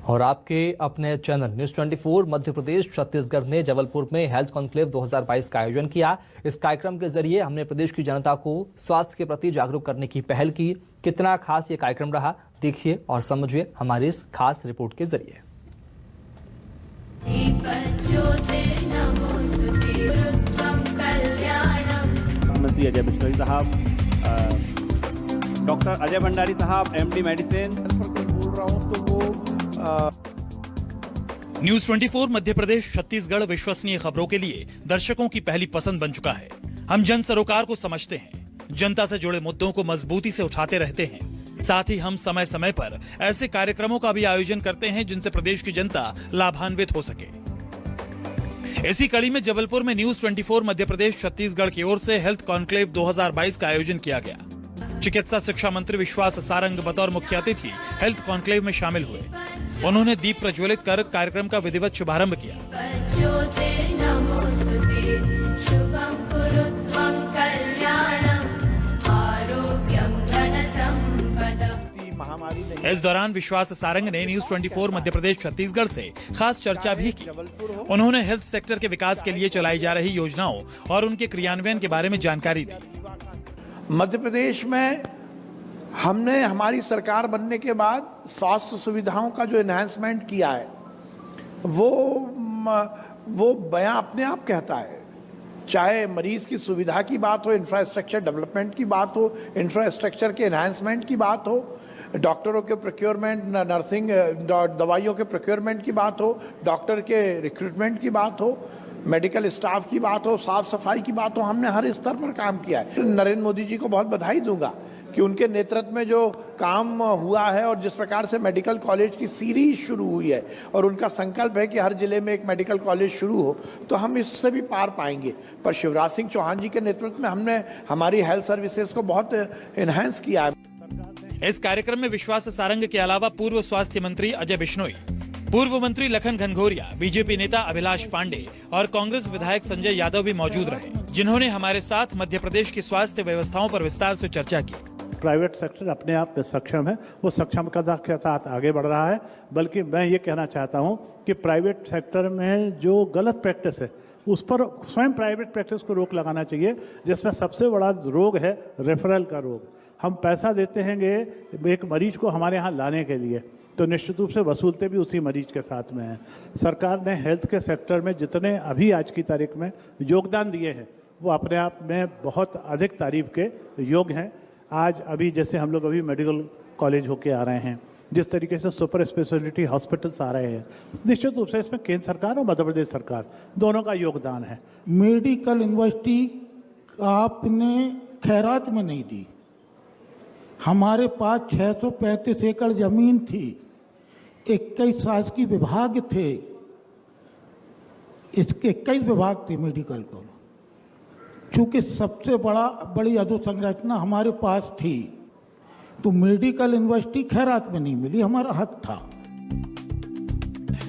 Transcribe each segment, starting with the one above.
और आपके अपने चैनल न्यूज 24 मध्य प्रदेश छत्तीसगढ़ ने जबलपुर में हेल्थ कॉन्क्लेव 2022 का आयोजन किया। इस कार्यक्रम के जरिए हमने प्रदेश की जनता को स्वास्थ्य के प्रति जागरूक करने की पहल की। कितना खास ये कार्यक्रम रहा, देखिए और समझिए हमारी इस खास रिपोर्ट के जरिए। प्रधानमंत्री अजय बिश्नोई साहब, डॉक्टर अजय भंडारी साहब, MD मेडिसिन बोल रहा हूँ तो वो न्यूज 24 मध्य प्रदेश छत्तीसगढ़ विश्वसनीय खबरों के लिए दर्शकों की पहली पसंद बन चुका है। हम जन सरोकार को समझते हैं, जनता से जुड़े मुद्दों को मजबूती से उठाते रहते हैं। साथ ही हम समय समय पर ऐसे कार्यक्रमों का भी आयोजन करते हैं जिनसे प्रदेश की जनता लाभान्वित हो सके। इसी कड़ी में जबलपुर में न्यूज 24 मध्य प्रदेश छत्तीसगढ़ की ओर से हेल्थ कॉन्क्लेव 2022 का आयोजन किया गया। चिकित्सा शिक्षा मंत्री विश्वास सारंग बतौर मुख्य अतिथि हेल्थ कॉन्क्लेव में शामिल हुए। उन्होंने दीप प्रज्वलित कर कार्यक्रम का विधिवत शुभारंभ किया। इस दौरान विश्वास सारंग ने न्यूज 24 मध्य प्रदेश छत्तीसगढ़ से खास चर्चा भी की। उन्होंने हेल्थ सेक्टर के विकास के लिए चलाई जा रही योजनाओं और उनके क्रियान्वयन के बारे में जानकारी दी। मध्य प्रदेश में हमने हमारी सरकार बनने के बाद स्वास्थ्य सुविधाओं का जो एनहांसमेंट किया है वो बयां अपने आप कहता है। चाहे मरीज की सुविधा की बात हो, इंफ्रास्ट्रक्चर डेवलपमेंट की बात हो, इंफ्रास्ट्रक्चर के एनहांसमेंट की बात हो, डॉक्टरों के प्रोक्योरमेंट, नर्सिंग दवाइयों के प्रोक्योरमेंट की बात हो, डॉक्टर के रिक्रूटमेंट की बात हो, मेडिकल स्टाफ की बात हो, साफ सफाई की बात हो, हमने हर स्तर पर काम किया है। नरेंद्र मोदी जी को बहुत बधाई दूंगा कि उनके नेतृत्व में जो काम हुआ है और जिस प्रकार से मेडिकल कॉलेज की सीरीज शुरू हुई है और उनका संकल्प है कि हर जिले में एक मेडिकल कॉलेज शुरू हो, तो हम इससे भी पार पाएंगे। पर शिवराज सिंह चौहान जी के नेतृत्व में हमने हमारी हेल्थ सर्विसेज को बहुत एनहांस किया है। इस कार्यक्रम में विश्वास सारंग के अलावा पूर्व स्वास्थ्य मंत्री अजय बिश्नोई, पूर्व मंत्री लखन घनघोरिया, बीजेपी नेता अभिलाष पांडे और कांग्रेस विधायक संजय यादव भी मौजूद रहे, जिन्होंने हमारे साथ मध्य प्रदेश की स्वास्थ्य व्यवस्थाओं पर विस्तार से चर्चा की। प्राइवेट सेक्टर अपने आप में सक्षम है, वो सक्षमता के साथ आगे बढ़ रहा है। बल्कि मैं ये कहना चाहता हूँ कि प्राइवेट सेक्टर में जो गलत प्रैक्टिस है उस पर स्वयं प्राइवेट प्रैक्टिस को रोक लगाना चाहिए, जिसमें सबसे बड़ा रोग है रेफरल का रोग। हम पैसा देते हैं एक मरीज को हमारे यहाँ लाने के लिए, तो निश्चित रूप से वसूलते भी उसी मरीज के साथ में हैं। सरकार ने हेल्थ के सेक्टर में जितने अभी आज की तारीख में योगदान दिए हैं वो अपने आप में बहुत अधिक तारीफ के योग्य हैं। आज अभी जैसे हम लोग अभी मेडिकल कॉलेज होके आ रहे हैं, जिस तरीके से सुपर स्पेशलिटी हॉस्पिटल्स आ रहे हैं, निश्चित रूप से इसमें केंद्र सरकार और मध्य प्रदेश सरकार दोनों का योगदान है। मेडिकल यूनिवर्सिटी आपने खैरात में नहीं दी। हमारे पास 635 एकड़ जमीन थी, 21 शासकीय विभाग थे, इसके 21 विभाग थे मेडिकल को। चूंकि सबसे बड़ी अधोसंरचना हमारे पास थी, तो मेडिकल यूनिवर्सिटी खैरात में नहीं मिली, हमारा हक था।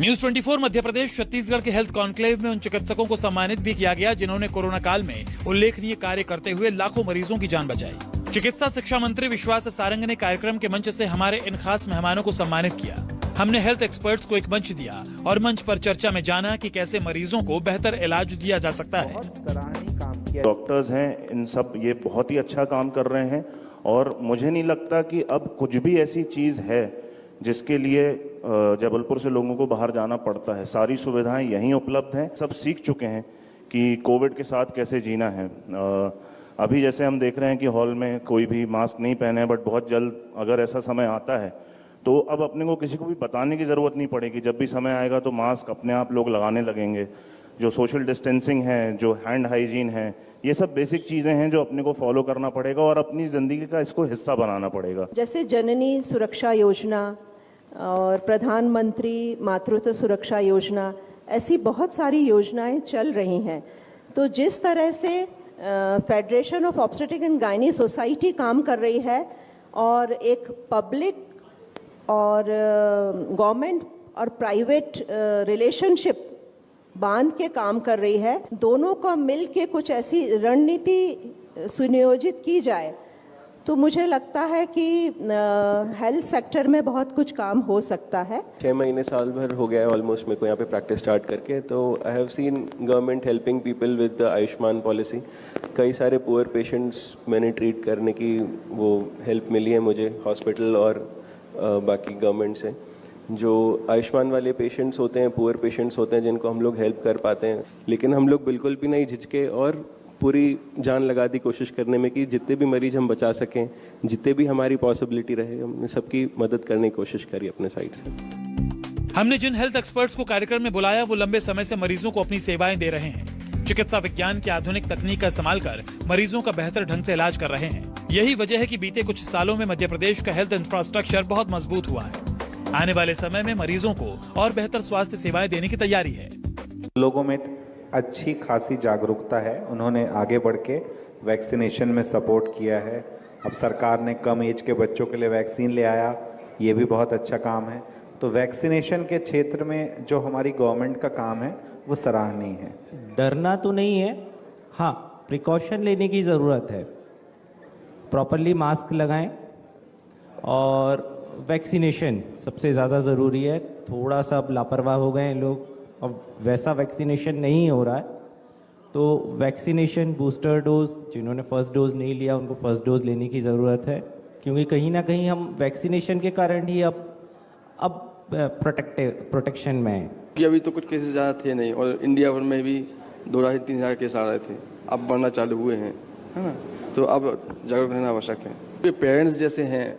न्यूज 24 मध्य प्रदेश छत्तीसगढ़ के हेल्थ कॉन्क्लेव में उन चिकित्सकों को सम्मानित भी किया गया जिन्होंने कोरोना काल में उल्लेखनीय कार्य करते हुए लाखों मरीजों की जान बचाई। चिकित्सा शिक्षा मंत्री विश्वास सारंग ने कार्यक्रम के मंच से हमारे इन खास मेहमानों को सम्मानित किया। हमने हेल्थ एक्सपर्ट्स को एक मंच दिया और मंच पर चर्चा में जाना कि कैसे मरीजों को बेहतर इलाज दिया जा सकता है। डॉक्टर्स हैं, इन सब ये बहुत ही अच्छा काम कर रहे हैं और मुझे नहीं लगता कि अब कुछ भी ऐसी चीज़ है जिसके लिए जबलपुर से लोगों को बाहर जाना पड़ता है। सारी सुविधाएं यहीं उपलब्ध हैं। सब सीख चुके हैं कि कोविड के साथ कैसे जीना है। अभी जैसे हम देख रहे हैं कि हॉल में कोई भी मास्क नहीं पहने, बट बहुत जल्द अगर ऐसा समय आता है तो अब अपने को किसी को भी बताने की ज़रूरत नहीं पड़ेगी। जब भी समय आएगा तो मास्क अपने आप लोग लगाने लगेंगे। जो सोशल डिस्टेंसिंग है, जो हैंड हाइजीन है, ये सब बेसिक चीज़ें हैं जो अपने को फॉलो करना पड़ेगा और अपनी ज़िंदगी का इसको हिस्सा बनाना पड़ेगा। जैसे जननी सुरक्षा योजना और प्रधानमंत्री मातृत्व सुरक्षा योजना, ऐसी बहुत सारी योजनाएं चल रही हैं। तो जिस तरह से federation of obstetric and gynae society काम कर रही है और एक पब्लिक और गवर्नमेंट और प्राइवेट रिलेशनशिप बांध के काम कर रही है, दोनों का मिल के कुछ ऐसी रणनीति सुनियोजित की जाए तो मुझे लगता है कि हेल्थ सेक्टर में बहुत कुछ काम हो सकता है। 6 महीने साल भर हो गया है ऑलमोस्ट मेरे को यहाँ पे प्रैक्टिस स्टार्ट करके, तो I have seen government helping people with the Ayushman policy. कई सारे पुअर पेशेंट्स मैंने ट्रीट करने की वो हेल्प मिली है मुझे हॉस्पिटल और बाकी गवर्नमेंट से। जो आयुष्मान वाले पेशेंट्स होते हैं, पुअर पेशेंट्स होते हैं, जिनको हम लोग हेल्प कर पाते हैं, लेकिन हम लोग बिल्कुल भी नहीं झिझके और पूरी जान लगा दी कोशिश करने में कि जितने भी मरीज हम बचा सकें, जितने भी हमारी पॉसिबिलिटी रहे, हमने सबकी मदद करने की कोशिश करी अपने साइड से। हमने जिन हेल्थ एक्सपर्ट्स को कार्यक्रम में बुलाया वो लंबे समय से मरीजों को अपनी सेवाएं दे रहे हैं। चिकित्सा विज्ञान की आधुनिक तकनीक का इस्तेमाल कर मरीजों का बेहतर ढंग से इलाज कर रहे हैं। यही वजह है कि बीते कुछ सालों में मध्य प्रदेश का हेल्थ इंफ्रास्ट्रक्चर बहुत मजबूत हुआ है। आने वाले समय में मरीजों को और बेहतर स्वास्थ्य सेवाएं देने की तैयारी है। लोगों में अच्छी खासी जागरूकता है, उन्होंने आगे बढ़ के वैक्सीनेशन में सपोर्ट किया है। अब सरकार ने कम एज के बच्चों के लिए वैक्सीन ले आया, ये भी बहुत अच्छा काम है। तो वैक्सीनेशन के क्षेत्र में जो हमारी गवर्नमेंट का काम है वो सराहनीय है। डरना तो नहीं है, हाँ प्रिकॉशन लेने की ज़रूरत है। प्रॉपरली मास्क लगाएं और वैक्सीनेशन सबसे ज़्यादा ज़रूरी है। थोड़ा सा अब लापरवाह हो गए हैं लोग, अब वैसा वैक्सीनेशन नहीं हो रहा है, तो वैक्सीनेशन बूस्टर डोज, जिन्होंने फर्स्ट डोज नहीं लिया उनको फर्स्ट डोज लेने की ज़रूरत है, क्योंकि कहीं ना कहीं हम वैक्सीनेशन के कारण ही अब प्रोटेक्शन में है। कि अभी तो कुछ केसेस ज़्यादा थे नहीं, और इंडिया भर में भी 2,000-3,000 केस आ रहे थे, अब बढ़ना चालू हुए हैं, है ना। तो अब जागरूक रहना आवश्यक है। ये पेरेंट्स जैसे हैं,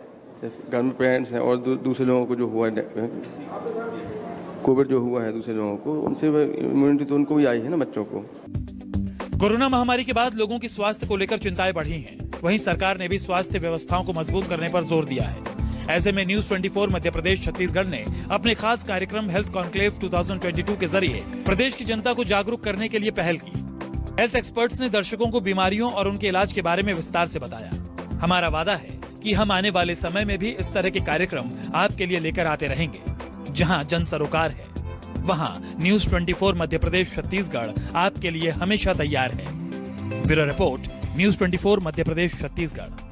घर में पेरेंट्स हैं और दूसरे लोगों को जो हुआ है कोविड जो हुआ है दूसरे लोगों को, उनसे इम्यूनिटी तो उनको भी आई है ना, बच्चों को। कोरोना महामारी के बाद लोगों की स्वास्थ्य को लेकर चिंताएं बढ़ी हैं। वहीं सरकार ने भी स्वास्थ्य व्यवस्थाओं को मजबूत करने पर जोर दिया है। ऐसे में न्यूज 24 मध्य प्रदेश छत्तीसगढ़ ने अपने खास कार्यक्रम हेल्थ कॉन्क्लेव 2022 के जरिए प्रदेश की जनता को जागरूक करने के लिए पहल की। हेल्थ एक्सपर्ट्स ने दर्शकों को बीमारियों और उनके इलाज के बारे में विस्तार से बताया। हमारा वादा है कि हम आने वाले समय में भी इस तरह के कार्यक्रम आपके लिए लेकर आते रहेंगे। जहां जन सरोकार है, वहां न्यूज 24 मध्य प्रदेश छत्तीसगढ़ आपके लिए हमेशा तैयार है। Bureau report, news 24 Madhya Pradesh Chhattisgarh.